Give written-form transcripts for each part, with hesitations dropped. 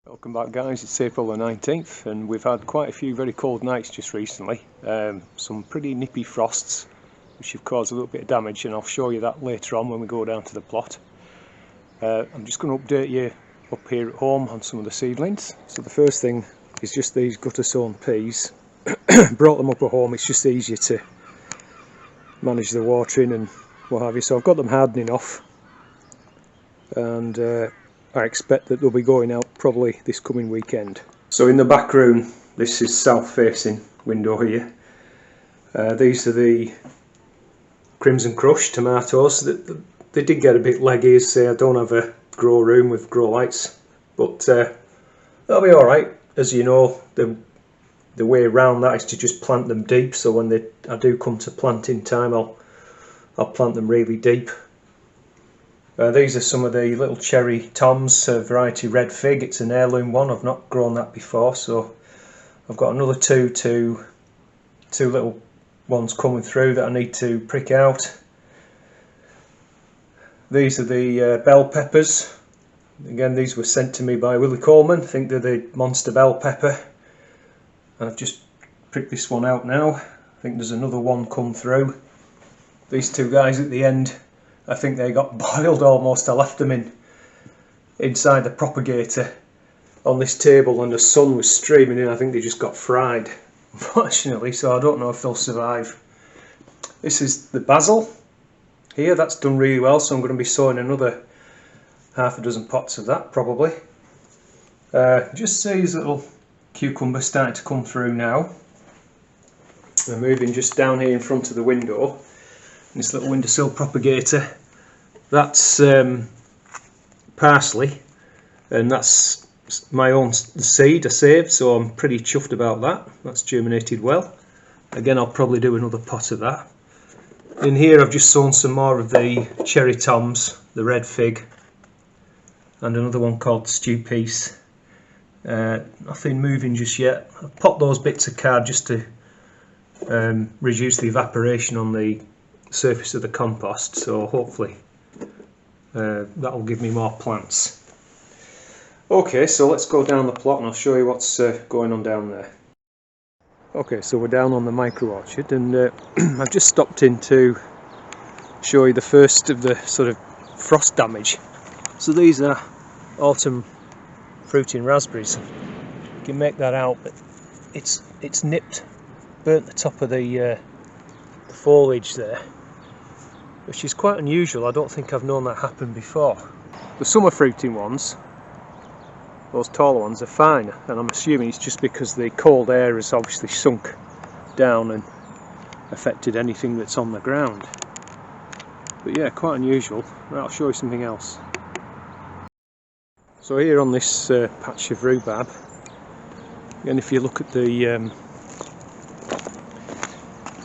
Welcome back guys, it's April the 19th and we've had quite a few very cold nights just recently. Some pretty nippy frosts which have caused a little bit of damage, and I'll show you that later on when we go down to the plot. I'm just going to update you up here at home on some of the seedlings. So the first thing is just these gutter sown peas. Brought them up at home, it's just easier to manage the watering and what have you. So I've got them hardening off, and I expect that they'll be going out probably this coming weekend. So in the back room, this is south facing window here. These are the Crimson Crush tomatoes. They did get a bit leggy, as I don't have a grow room with grow lights, but they'll be alright. As you know, the way around that is to just plant them deep, so when I do come to planting time, I'll plant them really deep. These are some of the little cherry toms, variety red fig. It's an heirloom one, I've not grown that before, so I've got another two little ones coming through that I need to prick out. These are the bell peppers. Again, these were sent to me by Willie Coleman. I think they're the monster bell pepper. I've just pricked this one out now. I think there's another one come through. These two guys at the end, I think they got boiled almost. I left them inside the propagator on this table and the sun was streaming in. I think they just got fried, unfortunately, so I don't know if they'll survive. This is the basil here, that's done really well, so I'm going to be sowing another half a dozen pots of that probably. Just see these little cucumbers starting to come through now. We're moving just down here in front of the window. This little windowsill propagator, that's parsley, and that's my own seed I saved, so I'm pretty chuffed about that. That's germinated well. Again, I'll probably do another pot of that. In here I've just sown some more of the cherry toms, the red fig, and another one called stew peas. Nothing moving just yet. I've popped those bits of card just to reduce the evaporation on the surface of the compost, so hopefully that'll give me more plants. Okay, so let's go down the plot and I'll show you what's going on down there. Okay, so we're down on the micro orchard, and I've just stopped in to show you the first of the sort of frost damage. So these are autumn fruiting raspberries. You can make that out, but it's nipped, burnt the top of the foliage there, which is quite unusual. I don't think I've known that happen before. The summer fruiting ones, those taller ones, are fine, and I'm assuming it's just because the cold air has obviously sunk down and affected anything that's on the ground. But yeah, quite unusual. Right, I'll show you something else. So here on this patch of rhubarb, and if you look at the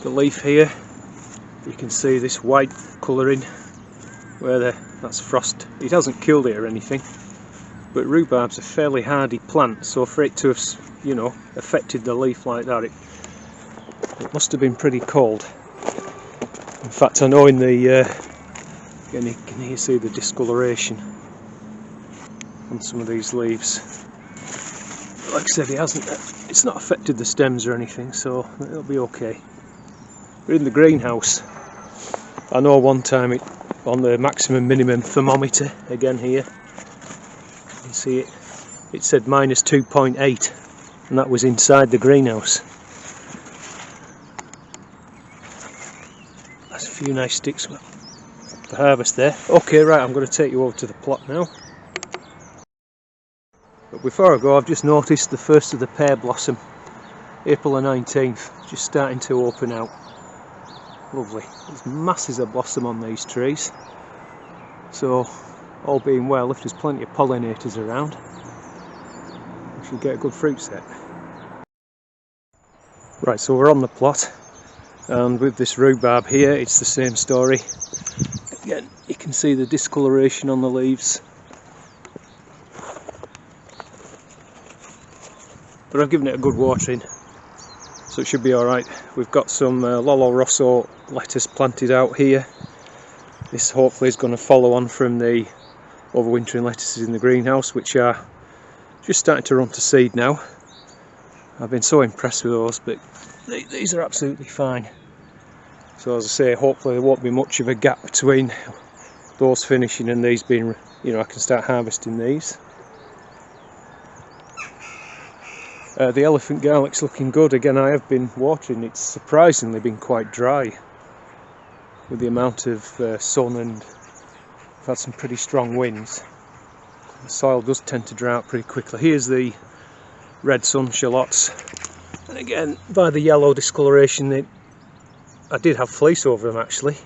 leaf here, you can see this white colouring where that's frost. It hasn't killed it or anything, but rhubarb's a fairly hardy plant, so for it to have, you know, affected the leaf like that, it must have been pretty cold. In fact, I know in the again, you can here see the discoloration on some of these leaves. Like I said, it's not affected the stems or anything, so it'll be okay. We're in the greenhouse. I know one time on the maximum minimum thermometer, again here, you can see it said minus 2.8, and that was inside the greenhouse. That's a few nice sticks to harvest there. Okay, right, I'm going to take you over to the plot now. But before I go, I've just noticed the first of the pear blossom, April the 19th, just starting to open out. Lovely. There's masses of blossom on these trees, so all being well, if there's plenty of pollinators around, we should get a good fruit set. Right, so we're on the plot, and with this rhubarb here, it's the same story. Again, you can see the discoloration on the leaves, but I've given it a good watering, so it should be alright. We've got some Lolo Rosso lettuce planted out here. This hopefully is going to follow on from the overwintering lettuces in the greenhouse, which are just starting to run to seed now. I've been so impressed with those, but these are absolutely fine. So as I say, hopefully there won't be much of a gap between those finishing and these being, you know, I can start harvesting these. The elephant garlic's looking good. Again, I have been watering. It's surprisingly been quite dry with the amount of sun, and I've had some pretty strong winds. The soil does tend to dry out pretty quickly. Here's the red sun shallots, and again, by the yellow discoloration, I did have fleece over them actually,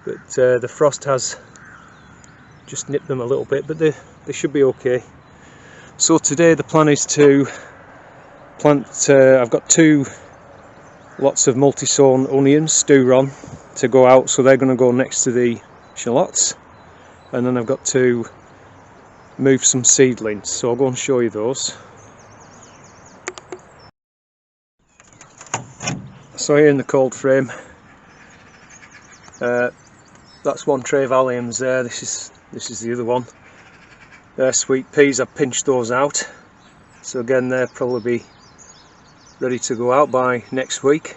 but the frost has just nipped them a little bit, but they should be okay. So today the plan is to plant, I've got 2 lots of multi-sown onions, Sturon, to go out, so they're going to go next to the shallots, and then I've got to move some seedlings, so I'll go and show you those. So here in the cold frame, that's 1 tray of alliums there. This is the other one. They're sweet peas. I've pinched those out, so again they'll probably be ready to go out by next week.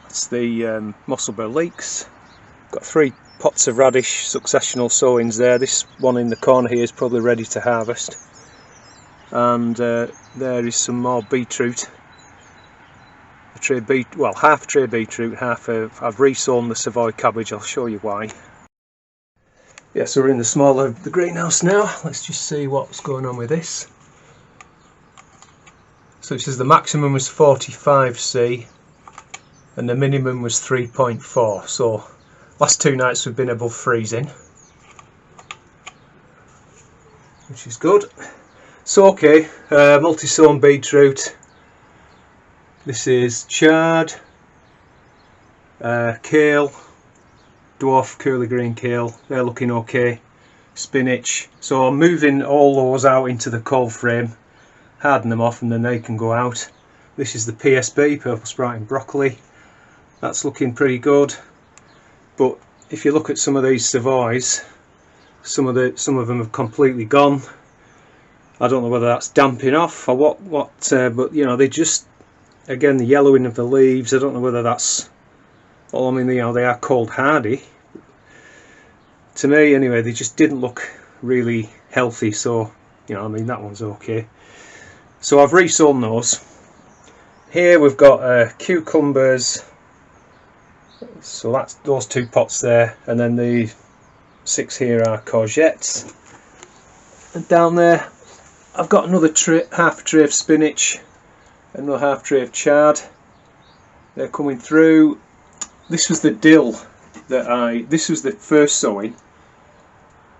That's the Musselburgh leeks. Got 3 pots of radish successional sowings there. This one in the corner here is probably ready to harvest, and there is some more beetroot. Half a tray beetroot, half of, I've resown the Savoy cabbage. I'll show you why. Yeah, so we're in the smaller of the greenhouse now. Let's just see what's going on with this. So it says the maximum was 45C and the minimum was 3.4. So last 2 nights we've been above freezing, which is good. So okay, multi-sown beetroot. This is chard, kale, dwarf curly green kale, they're looking okay, spinach. So I'm moving all those out into the cold frame, harden them off, and then they can go out. This is the PSB, purple sprouting broccoli, that's looking pretty good. But if you look at some of these Savoys, some of them have completely gone. I don't know whether that's damping off or what, but you know, they just, again, the yellowing of the leaves, I don't know whether that's, well, I mean, you know, they are cold hardy. To me, anyway, they just didn't look really healthy, so, you know, I mean, that one's okay. So I've resown those. Here we've got cucumbers, so that's those 2 pots there, and then the 6 here are courgettes. And down there, I've got another tray, half a tray of spinach, another half tray of chard. They're coming through. This was the dill that this was the first sowing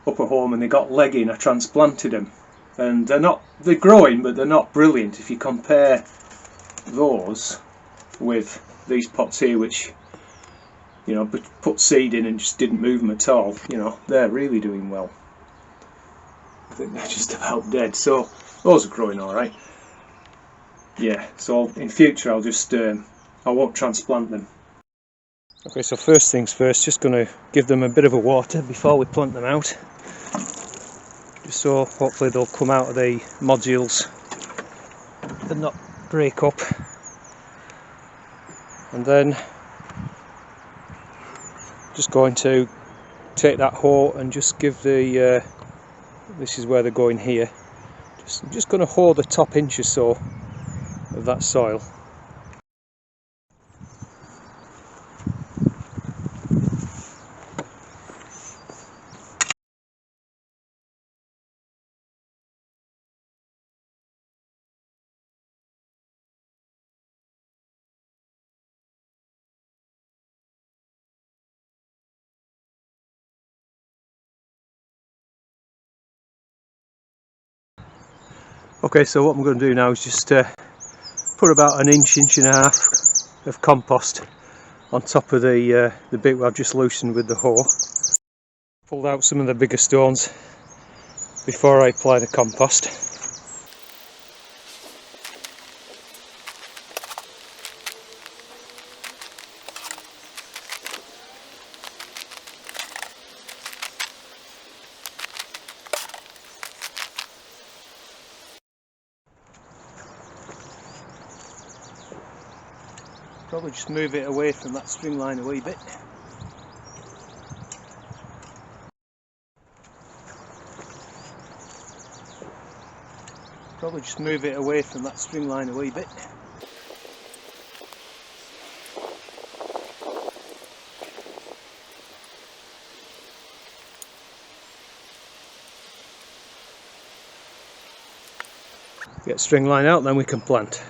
up at home, and they got legging. I transplanted them, and they're growing, but they're not brilliant if you compare those with these pots here, which, you know, put seed in and just didn't move them at all. You know, they're really doing well. I think they're just about dead, so those are growing all right. Yeah, so in future I'll just I won't transplant them. Okay, so first things first, just going to give them a bit of a water before we plant them out, just so hopefully they'll come out of the modules and not break up. And then just going to take that hoe and just give the this is where they're going here, just going to hoe the top inch or so of that soil. Okay, so what I'm going to do now is just put about an inch and a half of compost on top of the bit where I've just loosened with the hoe. Pulled out some of the bigger stones before I apply the compost. Probably just move it away from that string line a wee bit. Probably just move it away from that string line a wee bit. Get string line out, then we can plant.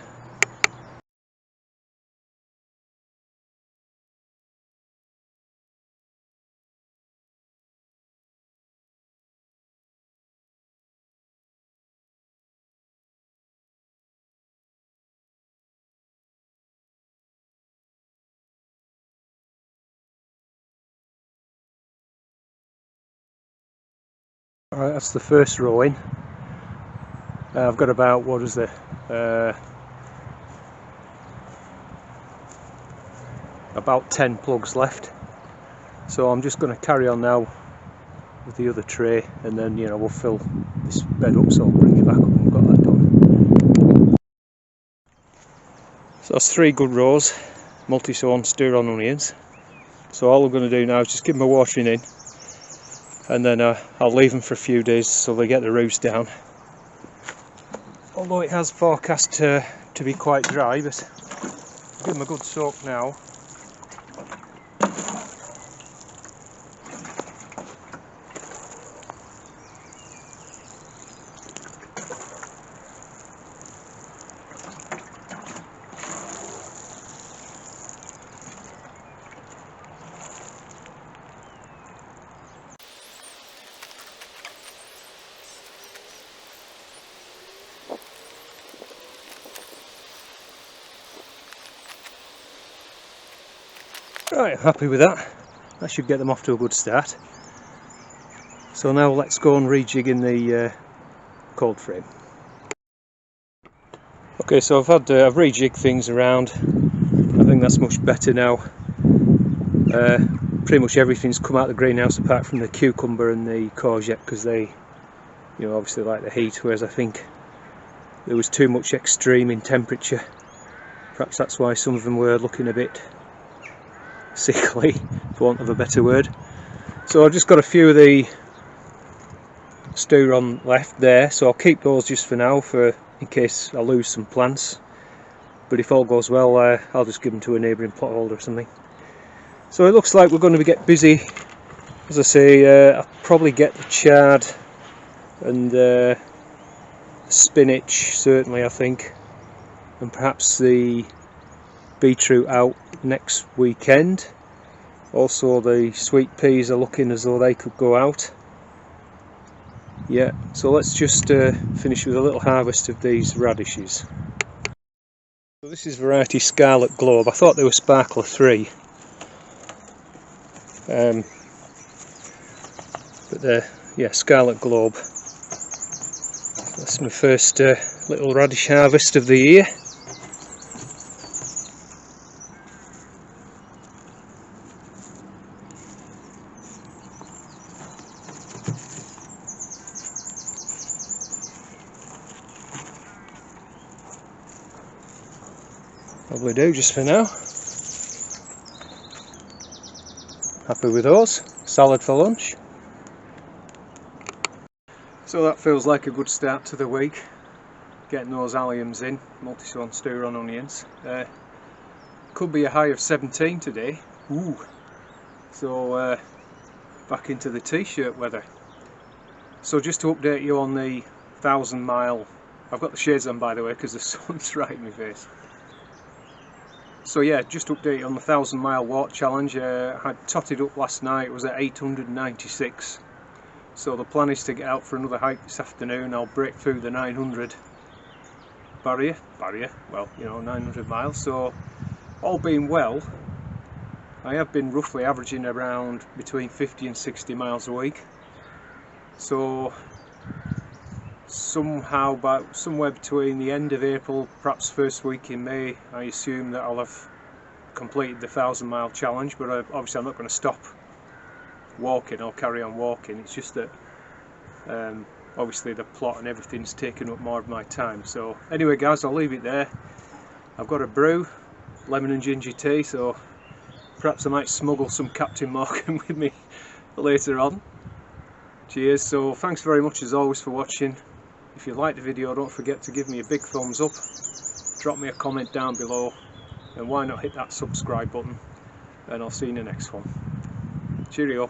Alright, that's the first row in. I've got about, what is there, about 10 plugs left. So I'm just going to carry on now with the other tray, and then we'll fill this bed up, so I'll bring it back up when we've got that done. So that's 3 good rows, multi-sown stir-on onions. So all I'm going to do now is just give them a watering in, and then I'll leave them for a few days so they get the roots down. Although it has forecast to be quite dry, but give them a good soak now. Right, happy with that. That should get them off to a good start. So now let's go and rejig in the cold frame. Okay, so I've rejigged things around. I think that's much better now. Pretty much everything's come out of the greenhouse apart from the cucumber and the courgette, because they, obviously like the heat. Whereas I think there was too much extreme in temperature. Perhaps that's why some of them were looking a bit sickly, for want of a better word. So I've just got a few of the stir-on left there, so I'll keep those just for now, in case I lose some plants. But if all goes well, I'll just give them to a neighbouring plot holder or something. So it looks like we're going to get busy. As I say, I'll probably get the chard and spinach, certainly I think, and perhaps the beetroot out next weekend. Also the sweet peas are looking as though they could go out. Yeah, so let's just finish with a little harvest of these radishes. So this is variety Scarlet Globe. I thought they were Sparkler 3. But they're, Scarlet Globe. That's my first little radish harvest of the year. Probably do just for now. Happy with those. Salad for lunch. So that feels like a good start to the week. Getting those alliums in, multi-sown stir-on onions. Could be a high of 17 today. Ooh. So back into the t-shirt weather. So just to update you on the 1,000-mile. I've got the shades on, by the way, because the sun's right in my face. So yeah, just to update you on the 1,000-mile walk challenge. I totted up last night. It was at 896. So the plan is to get out for another hike this afternoon. I'll break through the 900 barrier. Well, 900 miles. So all being well, I have been roughly averaging around between 50 and 60 miles a week. So somehow, about somewhere between the end of April, perhaps first week in May, I assume that I'll have completed the 1,000-mile challenge. But obviously I'm not going to stop walking. I'll carry on walking. It's just that obviously the plot and everything's taken up more of my time. So anyway guys, I'll leave it there. I've got a brew, lemon and ginger tea, so perhaps I might smuggle some Captain Morgan with me later on. Cheers. So thanks very much as always for watching. If you liked the video, don't forget to give me a big thumbs up, drop me a comment down below, and why not hit that subscribe button, and I'll see you in the next one. Cheerio.